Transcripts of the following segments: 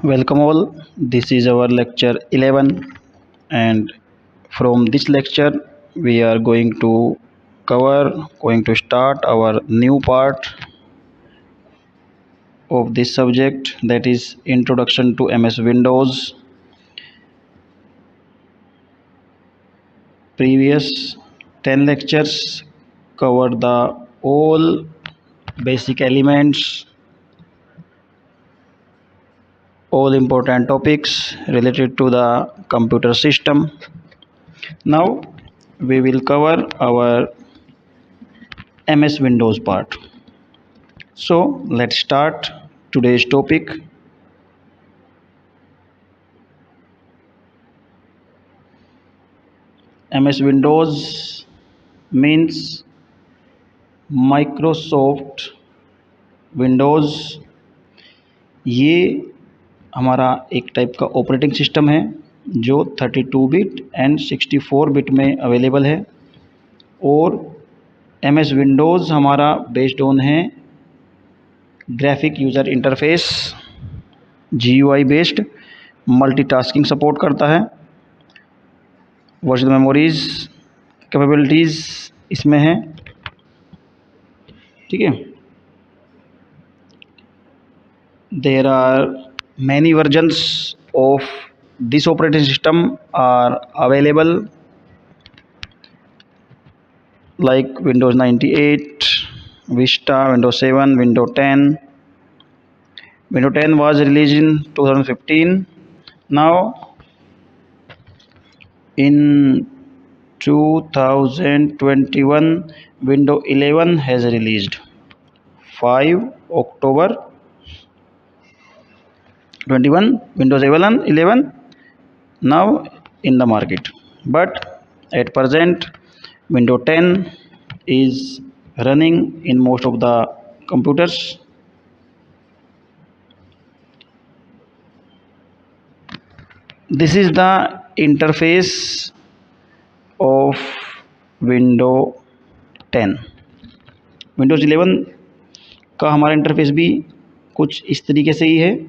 Welcome all. This is our lecture 11, and from this lecture, we are going to start our new part of this subject, that is Introduction to MS Windows. Previous 10 lectures cover the all basic elements, all important topics related to the computer system. Now we will cover our MS Windows part. So let's start today's topic. MS Windows means Microsoft Windows। ये हमारा एक type का operating system है जो 32 bit and 64 bit में available है। और MS Windows हमारा बेस्ड ऑन है graphic user interface, GUI based, multitasking support करता है, वर्चुअल मेमोरीज कैपेबिलिटीज़ इसमें है। ठीक है, there are many versions of this operating system are available, like Windows 98, Vista, Windows 7, Windows 10. Windows 10 was released in 2015. Now in 2021, Windows 11 has released 5 October 21. Windows 11 now in the market, but at present Windows 10 is running in most of the computers. This is the interface of Windows 10. Windows 11 का हमारा interface भी कुछ इस तरीके से ही है।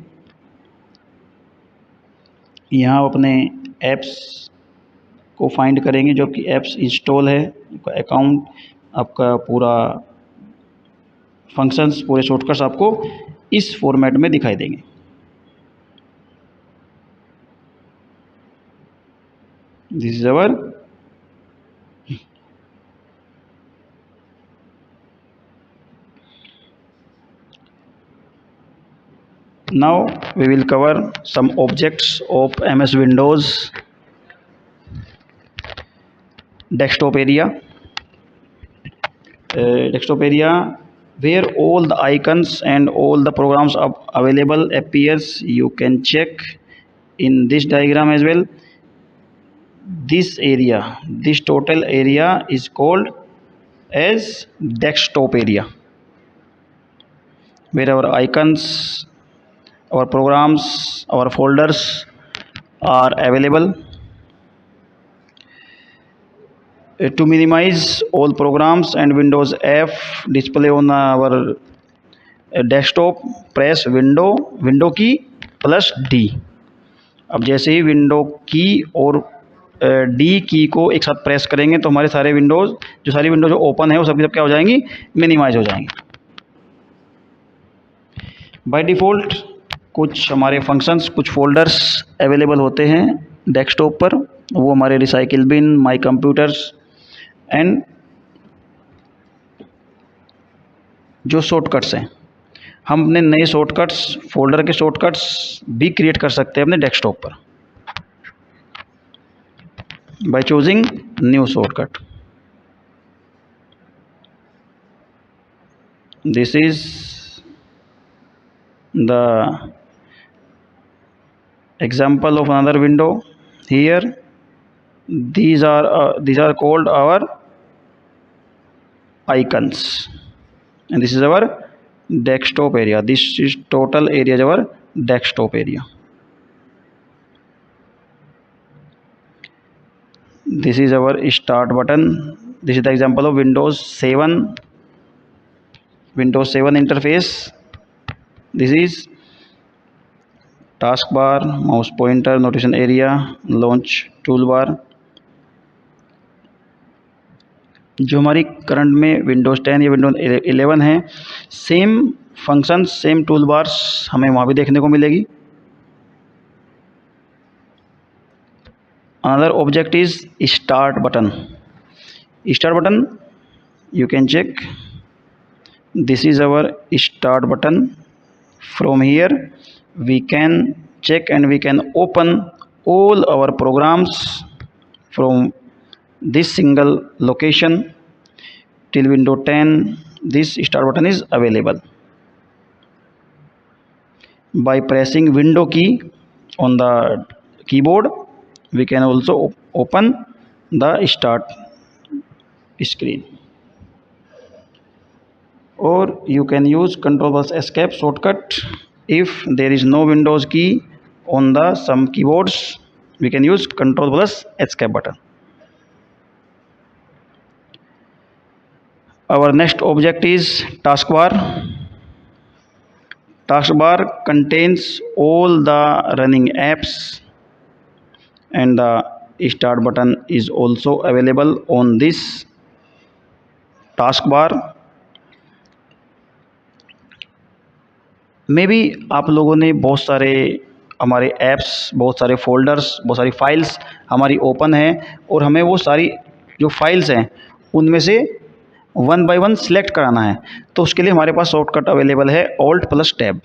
यहाँ अपने ऐप्स को फाइंड करेंगे, जो कि ऐप्स इंस्टॉल है, आपका अकाउंट, आपका पूरा फंक्शंस, पूरे शॉर्टकट्स आपको इस फॉर्मेट में दिखाई देंगे। This is our now we will cover some objects of MS Windows desktop area. Desktop area where all the icons and all the programs are available appears. You can check in this diagram as well. This area, this total area is called as desktop area, where our icons, our programs, our folders are available. To minimize all programs and Windows app display on our desktop, press window की plus D. अब जैसे ही window की और D की को एक साथ press करेंगे तो हमारे सारे विंडोज़, जो सारी विंडो जो ओपन है वो सब क्या हो जाएंगी, मिनिमाइज हो जाएंगी। बाय डिफ़ॉल्ट कुछ हमारे फंक्शंस, कुछ फोल्डर्स अवेलेबल होते हैं डेस्कटॉप पर, वो हमारे recycle bin, my computers and जो शॉर्टकट्स हैं, हम अपने नए शॉर्टकट्स, फोल्डर के शॉर्टकट्स भी क्रिएट कर सकते हैं अपने डेस्कटॉप पर by choosing new shortcut. This is the example of another window. Here these are called our icons, and this is our desktop area. This is total area is our desktop area. This is our start button. This is the example of Windows 7 interface. This is task bar, mouse pointer, notification area, launch tool bar. जो हमारी current में Windows 10 या Windows 11 है, same function same tool bars हमें वहाँ भी देखने को मिलेगी। Another object is start button. Start button you can check, this is our start button. From here we can check and we can open all our programs from this single location. Till Windows 10 this start button is available. By pressing window key on the keyboard we can also open the start screen, or you can use Ctrl plus escape shortcut. If there is no Windows key on the some keyboards, we can use Ctrl plus escape button. Our next object is taskbar. Taskbar contains all the running apps, and the start button is also available on this taskbar. May be आप लोगों ने बहुत सारे हमारे apps, बहुत सारे folders, बहुत सारी फाइल्स हमारी ओपन हैं, और हमें वो सारी जो फाइल्स हैं उनमें से वन बाय वन सिलेक्ट कराना है। तो उसके लिए हमारे पास शॉर्टकट अवेलेबल है ऑल्ट प्लस टैब।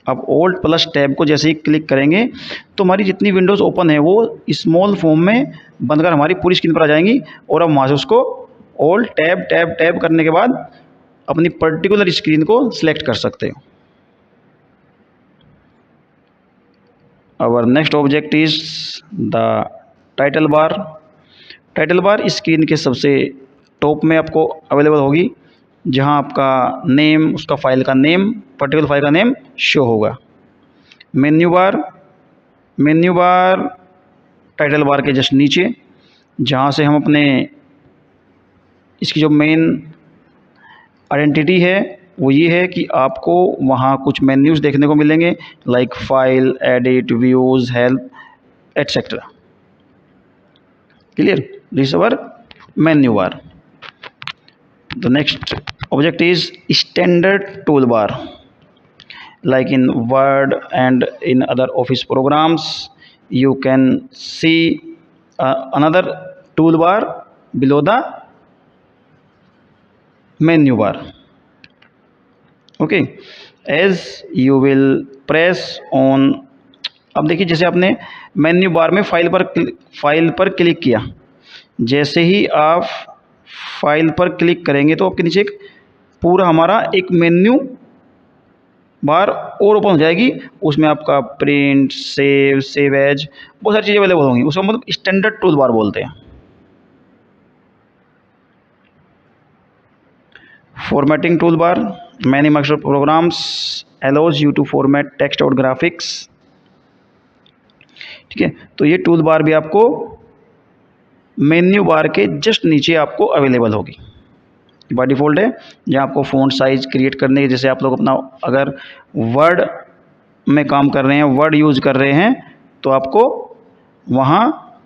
अब ऑल्ट प्लस टैब को जैसे ही क्लिक करेंगे तो हमारी जितनी विंडोज़ ओपन है वो स्मॉल फॉर्म में बनकर हमारी पूरी स्क्रीन पर आ जाएंगी, और अब वहाँ से उसको ऑल्ट टैब टैब टैब करने के बाद अपनी पर्टिकुलर स्क्रीन को सिलेक्ट कर सकते हो। Our next object is the title bar. Title bar screen के सबसे टॉप में आपको अवेलेबल होगी, जहां आपका नेम, उसका फाइल का नेम, पर्टिकुलर फाइल का नेम शो होगा। Menu bar, menu bar title bar के जस्ट नीचे, जहां से हम अपने इसकी जो मेन आइडेंटिटी है वो ये है कि आपको वहाँ कुछ मेन्यूज़ देखने को मिलेंगे, like file, edit, views, help, etcetera. Clear? This our menu bar. The next object is standard tool bar. Like in Word and in other Office programs you can see another toolbar below the menu bar. Okay, as you will press on, अब देखिए जैसे आपने menu bar में file पर click किया, जैसे ही आप file पर क्लिक करेंगे तो आपके नीचे एक पूरा हमारा एक मेन्यू बार और ओपन हो जाएगी। उसमें आपका प्रिंट, सेव, सेव एज, बहुत सारी चीज़ें अवेलेबल होंगी। उसको मतलब स्टैंडर्ड टूल बार बोलते हैं। Formatting tool bar, many Microsoft programs allows you to format text और ग्राफिक्स। ठीक है, तो ये टूल बार भी आपको मेन्यू बार के जस्ट नीचे आपको अवेलेबल होगी। बाय डिफ़ॉल्ट है, जहाँ आपको फ़ॉन्ट साइज़ क्रिएट करने के, जैसे आप लोग अपना अगर वर्ड में काम कर रहे हैं, वर्ड यूज़ कर रहे हैं, तो आपको वहाँ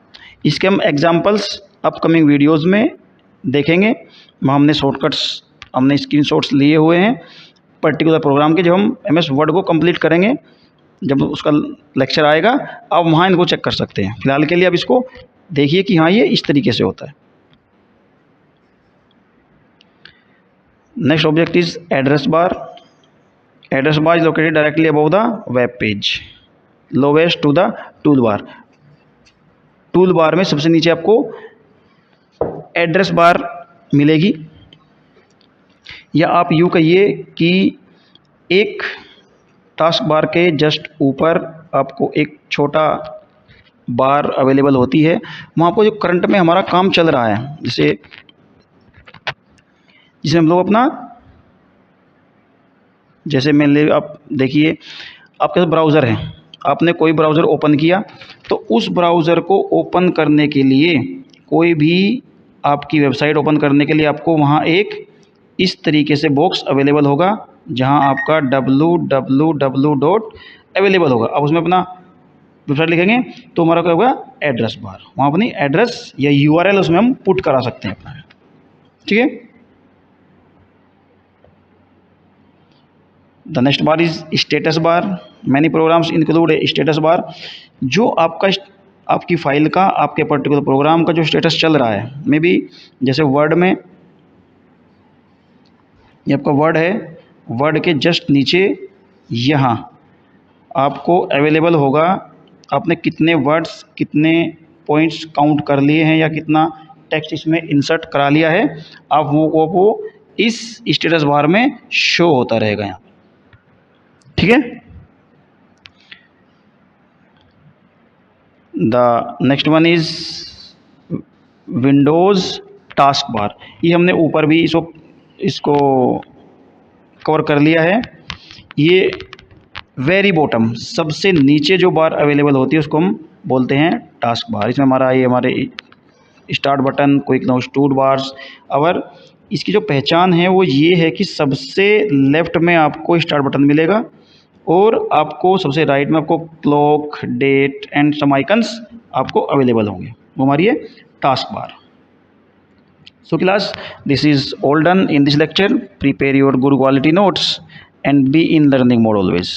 इसके हम एग्जांपल्स अपकमिंग वीडियोस में देखेंगे। वहाँ हमने शॉर्टकट्स, हमने स्क्रीनशॉट्स लिए हुए हैं पर्टिकुलर प्रोग्राम के। जब हम MS वर्ड को कंप्लीट करेंगे, जब उसका लेक्चर आएगा, आप वहाँ इनको चेक कर सकते हैं। फिलहाल के लिए आप इसको देखिए कि हाँ ये इस तरीके से होता है। Next object is address bar. Address bar is located directly above the web page, lowest to the toolbar. toolbar में सबसे नीचे आपको एड्रेस बार मिलेगी, या आप यूँ कहिए कि एक टास्क बार के जस्ट ऊपर आपको एक छोटा बार अवेलेबल होती है। वहाँ आपको जो करंट में हमारा काम चल रहा है, जिसे हम लोग अपना, जैसे मान लीजिए आप देखिए आपके पास ब्राउज़र है, आपने कोई ब्राउज़र ओपन किया, तो उस ब्राउज़र को ओपन करने के लिए, कोई भी आपकी वेबसाइट ओपन करने के लिए आपको वहाँ एक इस तरीके से बॉक्स अवेलेबल होगा, जहाँ आपका www. अवेलेबल होगा। अब उसमें अपना वेबसाइट लिखेंगे तो हमारा क्या होगा, एड्रेस बार, वहाँ अपनी एड्रेस या यूआरएल उसमें हम पुट करा सकते हैं अपना, ठीक है। The next bar is status bar. Many programs include a status bar. जो आपकी फाइल का, आपके पर्टिकुलर प्रोग्राम का जो स्टेटस चल रहा है, मे बी जैसे वर्ड में, ये आपका वर्ड है, वर्ड के जस्ट नीचे यहाँ आपको अवेलेबल होगा आपने कितने वर्ड्स, कितने पॉइंट्स काउंट कर लिए हैं या कितना टेक्स्ट इसमें इंसर्ट करा लिया है, आप वो इस स्टेटस बार में शो होता रहेगा यहाँ, ठीक है। The next one is Windows task bar. ये हमने ऊपर भी इसको कवर कर लिया है। ये वेरी बॉटम, सबसे नीचे जो बार अवेलेबल होती है उसको हम बोलते हैं टास्क बार। इसमें हमारे start button, quick now tool bars. और इसकी जो पहचान है वो ये है कि सबसे लेफ्ट में आपको स्टार्ट बटन मिलेगा और आपको सबसे राइट में आपको clock, date and some icons आपको अवेलेबल होंगे, वो हमारी है task bar. So class, this is all done in this lecture. Prepare your good quality notes and be in learning mode always.